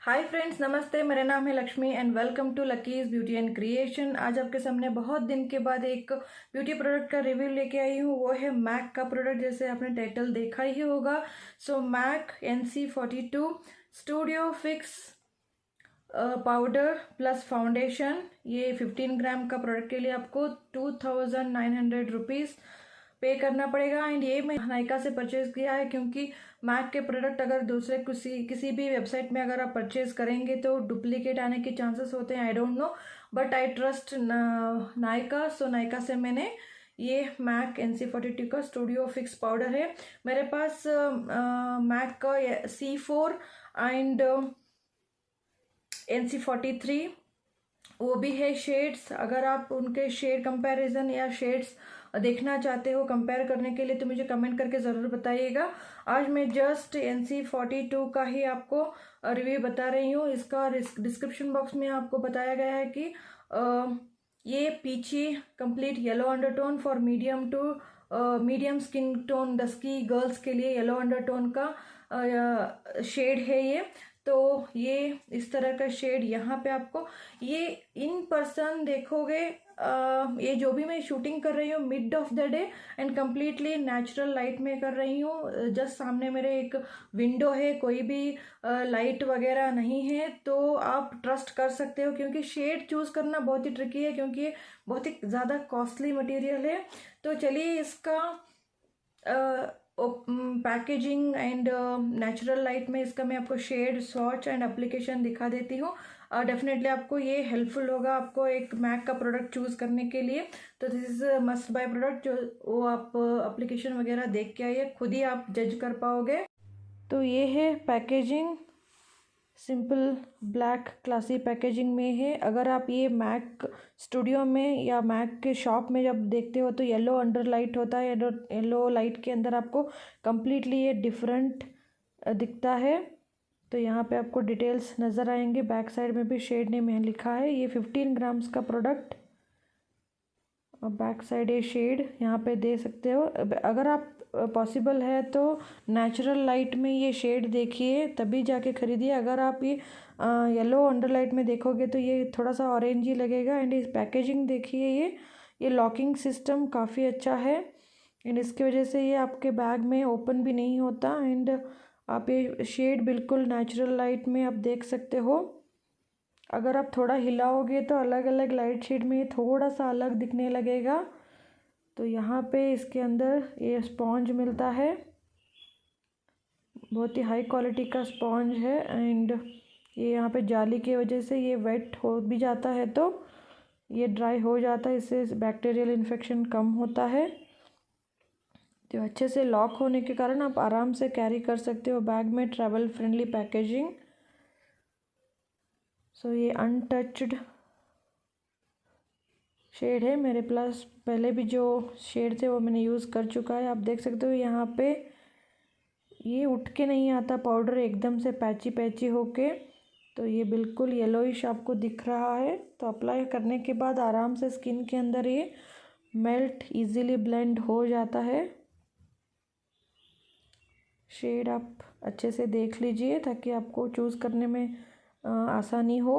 Hi friends, नमस्ते। मेरा नाम है Lakshmi and welcome to Lucky's beauty and creation. आज आपके सामने बहुत दिन के बाद एक ब्यूटी प्रोडक्ट का रिव्यू लेके आई हूँ। वो है मैक का प्रोडक्ट, जैसे आपने टाइटल देखा ही होगा। So Mac NC42 studio fix powder plus foundation. ये 15 ग्राम का प्रोडक्ट के लिए आपको 2900 रुपीज़ पे करना पड़ेगा। एंड ये मैं नायका से परचेज किया है, क्योंकि मैक के प्रोडक्ट अगर दूसरे किसी भी वेबसाइट में अगर आप परचेज करेंगे तो डुप्लीकेट आने के चांसेस होते हैं। I don't know, but I trust Nykaa. So Nykaa से मैंने ये मैक NC42 का स्टूडियो फिक्स पाउडर है। मेरे पास मैक का C4 एंड NC43 वो भी है शेड्स। अगर आप उनके शेड कंपैरिजन या शेड्स देखना चाहते हो कंपेयर करने के लिए तो मुझे कमेंट करके ज़रूर बताइएगा। आज मैं जस्ट NC42 का ही आपको रिव्यू बता रही हूँ। इसका डिस्क्रिप्शन बॉक्स में आपको बताया गया है कि ये peachy complete yellow undertone for medium skin tone dusky girls के लिए येलो अंडरटोन का शेड है ये। तो ये इस तरह का शेड यहाँ पे आपको ये इन पर्सन देखोगे। ये जो भी मैं शूटिंग कर रही हूँ mid of the day and completely natural light में कर रही हूँ। जस्ट सामने मेरे एक विंडो है, कोई भी लाइट वगैरह नहीं है, तो आप ट्रस्ट कर सकते हो। क्योंकि शेड चूज़ करना बहुत ही ट्रिकी है, क्योंकि ये बहुत ही ज़्यादा कॉस्टली मटेरियल है। तो चलिए इसका पैकेजिंग एंड नेचुरल लाइट में इसका मैं आपको शेड स्वॉच एंड एप्लीकेशन दिखा देती हूँ। डेफिनेटली आपको ये हेल्पफुल होगा आपको एक मैक का प्रोडक्ट चूज़ करने के लिए। तो this is must by product, जो वो आप एप्लीकेशन वगैरह देख के आइए, खुद ही आप जज कर पाओगे। तो ये है packaging, simple black classy packaging में है। अगर आप ये मैक स्टूडियो में या मैक के शॉप में जब देखते हो तो येलो अंडर लाइट होता है। येलो लाइट के अंदर आपको कम्प्लीटली ये डिफरेंट दिखता है। तो यहाँ पे आपको डिटेल्स नज़र आएंगे। बैक साइड में भी शेड नेम में लिखा है। ये 15 ग्राम्स का प्रोडक्ट और बैक साइड ये शेड यहाँ पे दे सकते हो। अगर आप पॉसिबल है तो नेचुरल लाइट में ये शेड देखिए, तभी जाके ख़रीदिए। अगर आप ये येलो अंडर लाइट में देखोगे तो ये थोड़ा सा ऑरेंज ही लगेगा। एंड इस पैकेजिंग देखिए, ये लॉकिंग सिस्टम काफ़ी अच्छा है एंड इसकी वजह से ये आपके बैग में ओपन भी नहीं होता। एंड आप ये शेड बिल्कुल नेचुरल लाइट में आप देख सकते हो। अगर आप थोड़ा हिलाओगे तो अलग अलग लाइट शेड में ये थोड़ा सा अलग दिखने लगेगा। तो यहाँ पे इसके अंदर ये स्पॉन्ज मिलता है, बहुत ही हाई क्वालिटी का स्पॉन्ज है। एंड ये यहाँ पे जाली की वजह से ये वेट हो भी जाता है तो ये ड्राई हो जाता है, इससे बैक्टीरियल इन्फेक्शन कम होता है। तो अच्छे से लॉक होने के कारण आप आराम से कैरी कर सकते हो बैग में। Travel friendly packaging. सो ये अनटच्ड शेड है। मेरे प्लस पहले भी जो शेड थे वो मैंने यूज़ कर चुका है। आप देख सकते हो यहाँ पे ये उठ के नहीं आता पाउडर, एकदम से पैची पैची होके। तो ये बिल्कुल येलोइश आपको दिख रहा है। तो अप्लाई करने के बाद आराम से स्किन के अंदर ये मेल्ट इजीली ब्लेंड हो जाता है। शेड आप अच्छे से देख लीजिए ताकि आपको चूज़ करने में आसानी हो।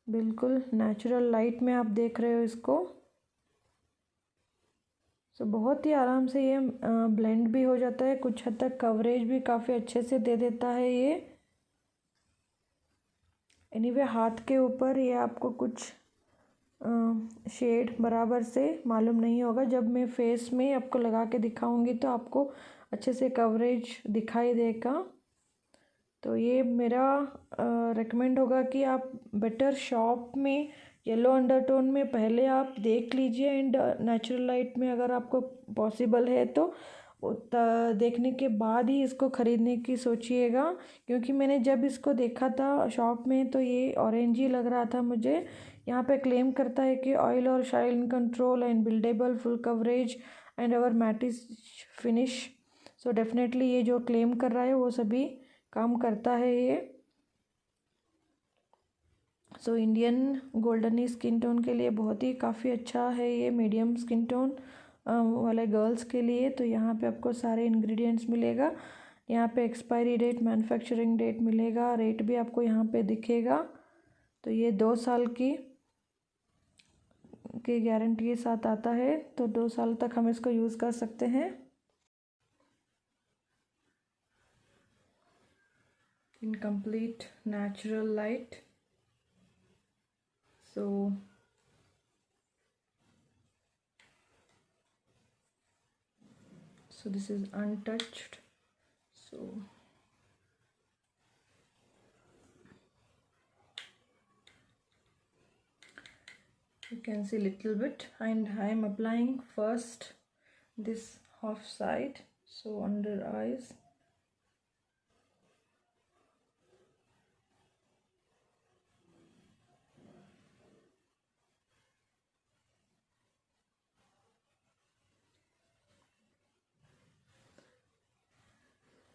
बिल्कुल नेचुरल लाइट में आप देख रहे हो इसको। सो बहुत ही आराम से ये ब्लेंड भी हो जाता है। कुछ हद तक कवरेज भी काफ़ी अच्छे से दे देता है ये। एनीवे हाथ के ऊपर ये आपको कुछ शेड बराबर से मालूम नहीं होगा। जब मैं फेस में आपको लगा के दिखाऊंगी तो आपको अच्छे से कवरेज दिखाई देगा। तो ये मेरा रेकमेंड होगा कि आप बेटर शॉप में येलो अंडरटोन में पहले आप देख लीजिए। एंड नेचुरल लाइट में अगर आपको पॉसिबल है तो देखने के बाद ही इसको ख़रीदने की सोचिएगा। क्योंकि मैंने जब इसको देखा था शॉप में तो ये ऑरेंज ही लग रहा था मुझे। यहाँ पे क्लेम करता है कि ऑयल और shine control and buildable full coverage and our matte finish. So definitely ये जो क्लेम कर रहा है वो सभी काम करता है ये। सो इंडियन गोल्डनी स्किन टोन के लिए बहुत ही काफ़ी अच्छा है ये, मीडियम स्किन टोन वाले गर्ल्स के लिए। तो यहाँ पे आपको सारे इंग्रेडिएंट्स मिलेगा। यहाँ पे एक्सपायरी डेट, मैन्युफैक्चरिंग डेट मिलेगा, रेट भी आपको यहाँ पे दिखेगा। तो ये 2 साल की गारंटी के साथ आता है, तो 2 साल तक हम इसको यूज़ कर सकते हैं। In complete natural light, so this is untouched, so you can see little bit, and I am applying first this half side, so under eyes.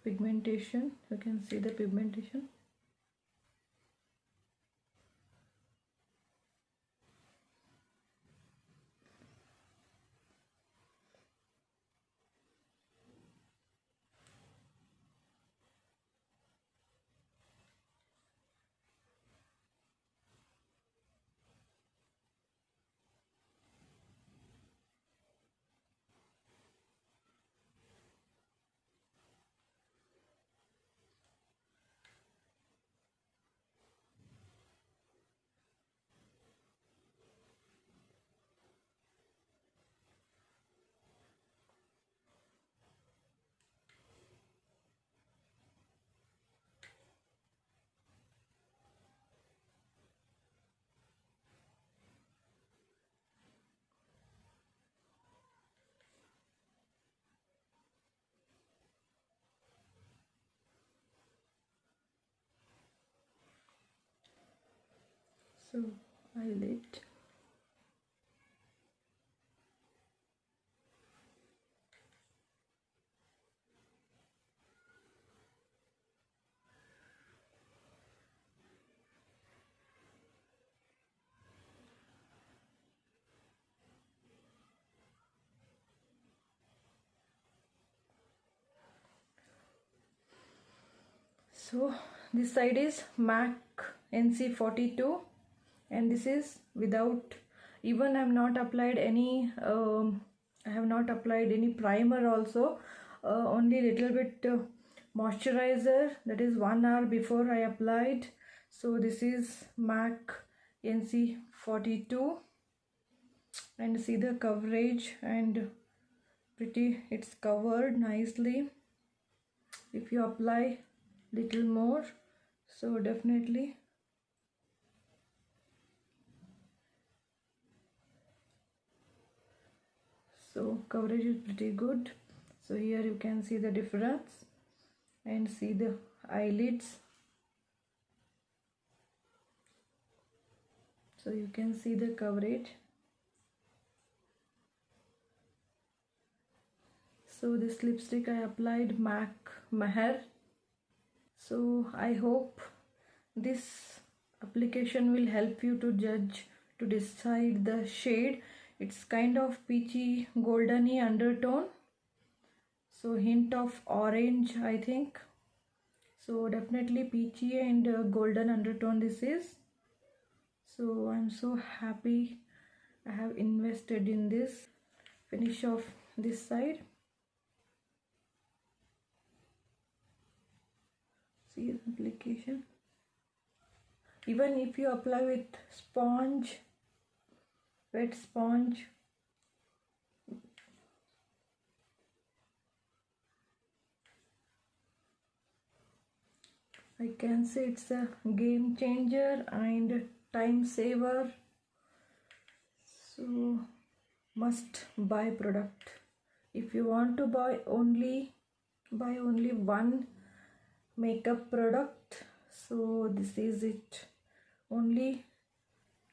Pigmentation, you can see the pigmentation. So eyelid, so this side is MAC NC42, and this is without, even I have not applied any I have not applied any primer also, only little bit moisturizer, that is 1 hour before I applied. So this is MAC NC42, and see the coverage, and pretty, it's covered nicely. If you apply little more, so definitely so coverage is pretty good. So here you can see the difference, and see the eyelids, so you can see the coverage. So this lipstick I applied MAC Meher. So I hope this application will help you to judge, to decide the shade. It's kind of peachy goldeny undertone, so hint of orange I think. So definitely peachy and golden undertone this is. So I'm so happy I have invested in this. Finish off this side. See the application. Even if you apply with sponge, wet sponge, I can say it's a game changer and time saver. So must buy product. If you want to buy only one makeup product, so this is it. Only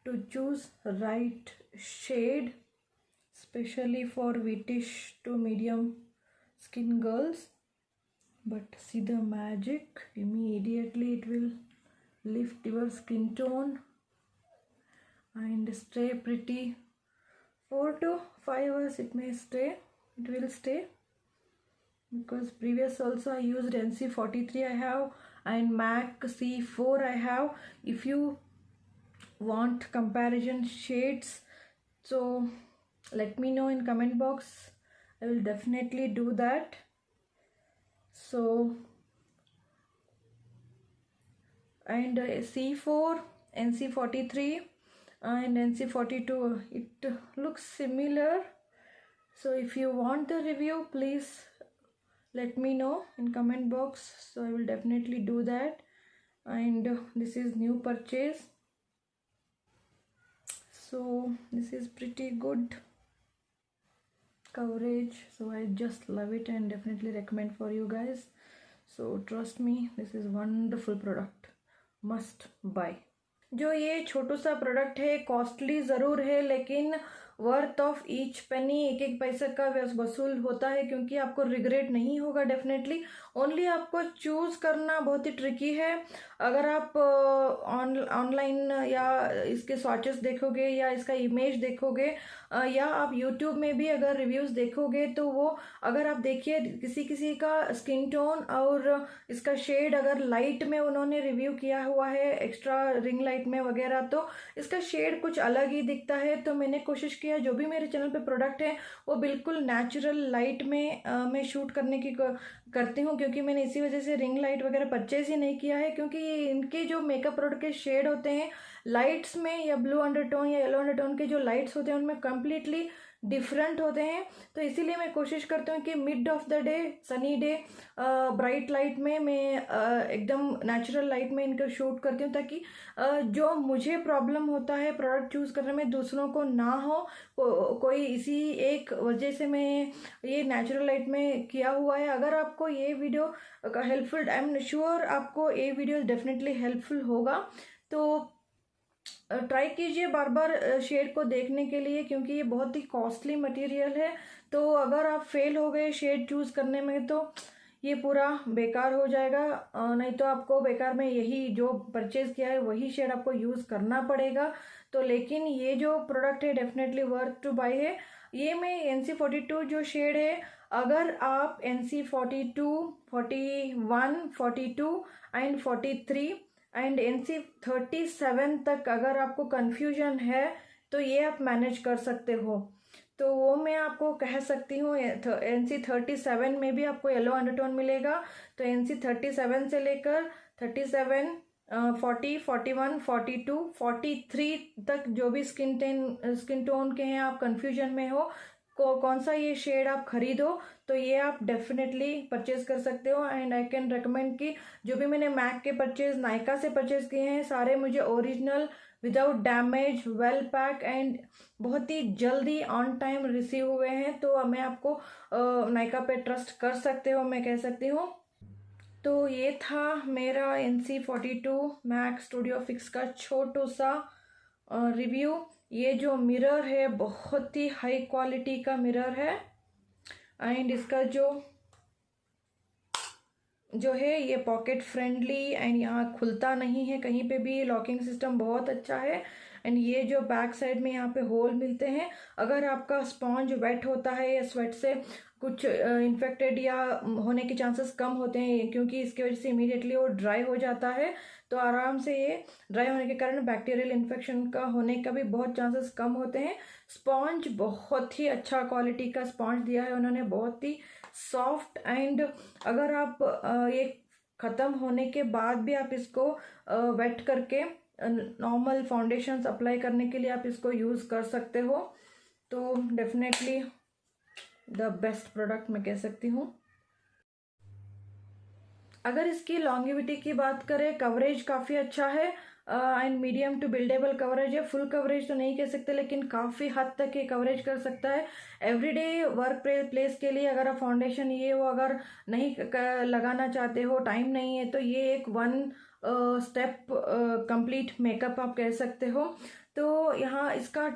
to choose right shade, especially for whitish to medium skin girls. But see the magic, immediately it will lift your skin tone and stay pretty. 4 to 5 hours it may stay, it will stay. because previous also I used NC43 I have, and MAC C4 I have. If you want comparison shades, so let me know in comment box. I will definitely do that. So and C4, NC43 and NC42, it looks similar. So if you want the review, please let me know in comment box, so I will definitely do that. And this is new purchase, so this is pretty good coverage, so I just love it and definitely recommend for you guys. So trust me, this is wonderful product, must buy. जो ये छोटू सा product है, costly ज़रूर है, लेकिन worth of each पेनी, एक एक पैसे का वसूल होता है, क्योंकि आपको रिग्रेट नहीं होगा डेफिनेटली। ओनली आपको चूज़ करना बहुत ही ट्रिकी है। अगर आप ऑनलाइन या इसके स्वॉचेस देखोगे या इसका इमेज देखोगे या आप यूट्यूब में भी अगर रिव्यूज़ देखोगे, तो वो अगर आप देखिए किसी किसी का स्किन टोन और इसका शेड अगर लाइट में उन्होंने रिव्यू किया हुआ है, एक्स्ट्रा रिंग लाइट में वगैरह, तो इसका शेड कुछ अलग ही दिखता है। तो मैंने कोशिश किया जो भी मेरे चैनल पे प्रोडक्ट है वो बिल्कुल नेचुरल लाइट में मैं शूट करने की करती हूँ, क्योंकि मैंने इसी वजह से रिंग लाइट वगैरह परचेज ही नहीं किया है, क्योंकि इनके जो मेकअप प्रोडक्ट के शेड होते हैं लाइट्स में, या ब्लू अंडरटोन या येलो अंडरटोन के जो लाइट्स होते हैं उनमें कम्प्लीटली डिफरेंट होते हैं। तो इसीलिए मैं कोशिश करती हूँ कि mid of the day, sunny day, bright light में मैं एकदम नेचुरल लाइट में इनको शूट करती हूँ, ताकि जो मुझे प्रॉब्लम होता है प्रोडक्ट चूज़ करने में दूसरों को ना हो। कोई इसी एक वजह से मैं ये नेचुरल लाइट में किया हुआ है। अगर आपको ये video helpful, I am sure आपको ये वीडियो डेफिनेटली हेल्पफुल होगा, तो ट्राई कीजिए बार बार शेड को देखने के लिए, क्योंकि ये बहुत ही कॉस्टली मटेरियल है। तो अगर आप फेल हो गए शेड चूज़ करने में, तो ये पूरा बेकार हो जाएगा। नहीं तो आपको बेकार में यही जो परचेज़ किया है वही शेड आपको यूज़ करना पड़ेगा। तो लेकिन ये जो प्रोडक्ट है डेफिनेटली वर्थ टू बाई है। ये मैं NC42 जो शेड है, अगर आप NC42, 41, 42 एंड 43 एंड NC37 तक अगर आपको कन्फ्यूजन है, तो ये आप मैनेज कर सकते हो। तो वो मैं आपको कह सकती हूँ। NC37 में भी आपको येलो अंडरटोन मिलेगा, तो NC37 से लेकर 37, 40, 41, 42, 43 तक जो भी स्किन टोन के हैं, आप कन्फ्यूजन में हो कौन सा ये शेड आप खरीदो, तो ये आप डेफिनेटली परचेज कर सकते हो। एंड आई कैन रिकमेंड कि जो भी मैंने मैक के परचेज नायका से परचेज किए हैं, सारे मुझे original, without damage, well pack and बहुत ही जल्दी ऑन टाइम रिसीव हुए हैं। तो मैं आपको नायका पे ट्रस्ट कर सकते हो, मैं कह सकती हूँ। तो ये था मेरा NC42 मैक स्टूडियो फिक्स का छोटू सा रिव्यू। ये जो मिरर है बहुत ही हाई क्वालिटी का मिरर है, एंड इसका जो है ये पॉकेट फ्रेंडली, एंड यहाँ खुलता नहीं है कहीं पे भी, लॉकिंग सिस्टम बहुत अच्छा है। एंड ये जो बैक साइड में यहाँ पे होल मिलते हैं, अगर आपका स्पॉन्ज वेट होता है या स्वेट से कुछ इन्फेक्टेड या होने के चांसेस कम होते हैं, क्योंकि इसकी वजह से इमीडिएटली वो ड्राई हो जाता है, तो आराम से ये ड्राई होने के कारण बैक्टीरियल इन्फेक्शन का होने का भी बहुत चांसेस कम होते हैं। स्पॉन्ज बहुत ही अच्छा क्वालिटी का स्पॉन्ज दिया है उन्होंने, बहुत ही सॉफ्ट। एंड अगर आप ये ख़त्म होने के बाद भी आप इसको वेट करके नॉर्मल फाउंडेशंस अप्लाई करने के लिए आप इसको यूज़ कर सकते हो। तो डेफिनेटली द बेस्ट प्रोडक्ट मैं कह सकती हूँ। अगर इसकी लॉन्गेविटी की बात करें, कवरेज काफ़ी अच्छा है, and medium to buildable coverage है। फुल कवरेज तो नहीं कह सकते, लेकिन काफ़ी हद तक ये कवरेज कर सकता है। एवरीडे वर्क प्लेस के लिए अगर आप फाउंडेशन ये वो अगर नहीं लगाना चाहते हो, टाइम नहीं है, तो ये एक वन स्टेप कंप्लीट मेकअप आप कह सकते हो। तो यहाँ इसका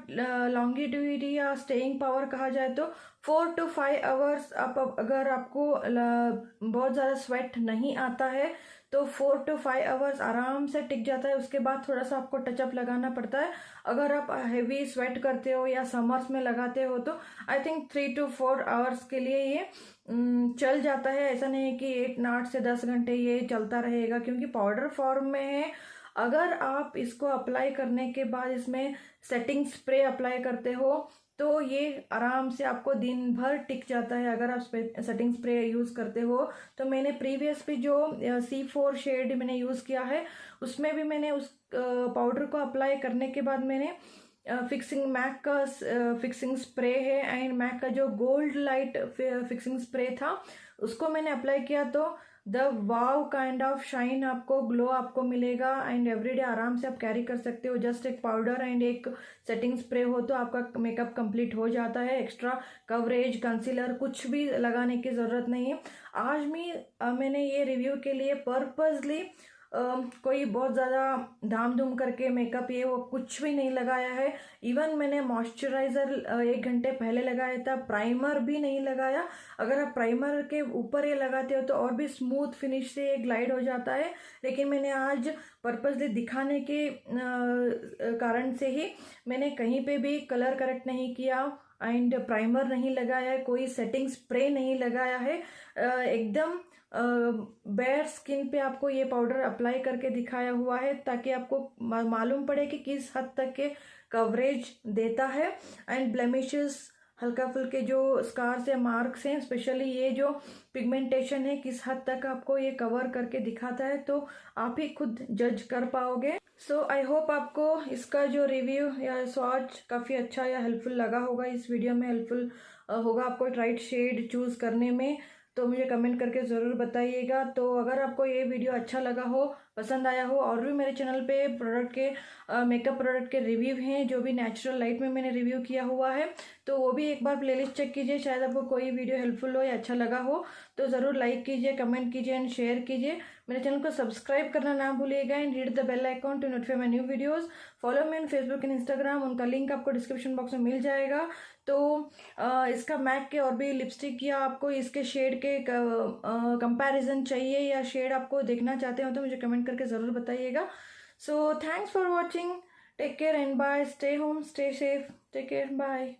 लॉन्गिट्यूडी या स्टेइंग पावर कहा जाए तो 4 to 5 आवर्स आप अगर आपको बहुत ज़्यादा स्वेट नहीं आता है, तो 4 to 5 आवर्स आराम से टिक जाता है। उसके बाद थोड़ा सा आपको टचअप लगाना पड़ता है। अगर आप हैवी स्वेट करते हो या समर्स में लगाते हो तो आई थिंक 3 to 4 आवर्स के लिए ये चल जाता है। ऐसा नहीं है कि 8 से 10 घंटे ये चलता रहेगा, क्योंकि पाउडर फॉर्म में है। अगर आप इसको अप्लाई करने के बाद इसमें सेटिंग स्प्रे अप्लाई करते हो तो ये आराम से आपको दिन भर टिक जाता है। अगर आप सेटिंग स्प्रे यूज़ करते हो तो मैंने प्रीवियस भी जो C4 शेड मैंने यूज़ किया है उसमें भी मैंने उस पाउडर को अप्लाई करने के बाद मैंने फिक्सिंग मैक का फिक्सिंग स्प्रे है एंड मैक का जो गोल्ड लाइट फिक्सिंग स्प्रे था उसको मैंने अप्लाई किया, तो the wow kind of shine आपको, ग्लो आपको मिलेगा एंड एवरीडे आराम से आप कैरी कर सकते हो। जस्ट एक पाउडर एंड एक सेटिंग स्प्रे हो तो आपका मेकअप कंप्लीट हो जाता है। एक्स्ट्रा कवरेज कंसीलर कुछ भी लगाने की ज़रूरत नहीं है। आज मैंने ये रिव्यू के लिए पर्पसली कोई बहुत ज़्यादा धाम धूम करके मेकअप ये वो कुछ भी नहीं लगाया है। इवन मैंने मॉइस्चराइज़र 1 घंटे पहले लगाया था, प्राइमर भी नहीं लगाया। अगर आप प्राइमर के ऊपर ये लगाते हो तो और भी स्मूथ फिनिश से ये ग्लाइड हो जाता है, लेकिन मैंने आज पर्पसली दिखाने के कारण से ही मैंने कहीं पे भी कलर करेक्ट नहीं किया एंड प्राइमर नहीं लगाया है, कोई सेटिंग स्प्रे नहीं लगाया है। एकदम बेयर स्किन पे आपको ये पाउडर अप्लाई करके दिखाया हुआ है ताकि आपको मालूम पड़े कि किस हद तक के कवरेज देता है एंड ब्लेमिशेस, हल्का फुल्के जो स्कार्स या मार्क्स हैं, स्पेशली ये जो पिगमेंटेशन है किस हद तक आपको ये कवर करके दिखाता है, तो आप ही खुद जज कर पाओगे। सो आई होप आपको इसका जो रिव्यू या स्वॉच काफ़ी अच्छा या हेल्पफुल लगा होगा। इस वीडियो में हेल्पफुल होगा आपको राइट शेड चूज़ करने में, तो मुझे कमेंट करके ज़रूर बताइएगा। तो अगर आपको ये वीडियो अच्छा लगा हो, पसंद आया हो, और भी मेरे चैनल पे प्रोडक्ट के मेकअप प्रोडक्ट के रिव्यू हैं जो भी नेचुरल लाइट में मैंने रिव्यू किया हुआ है, तो वो भी एक बार प्लेलिस्ट चेक कीजिए। शायद आपको कोई वीडियो हेल्पफुल हो या अच्छा लगा हो तो ज़रूर लाइक कीजिए, कमेंट कीजिए एंड शेयर कीजिए। मेरे चैनल को सब्सक्राइब करना ना भूलिएगा and hit the bell icon to notify my new videos. Follow me on Facebook and Instagram, उनका लिंक आपको डिस्क्रिप्शन बॉक्स में मिल जाएगा। तो इसका मैक के और भी लिपस्टिक या आपको इसके शेड के कंपैरिजन चाहिए या शेड आपको देखना चाहते हो तो मुझे कमेंट करके ज़रूर बताइएगा। So thanks for watching, take care and bye, stay home, stay safe, take care, bye.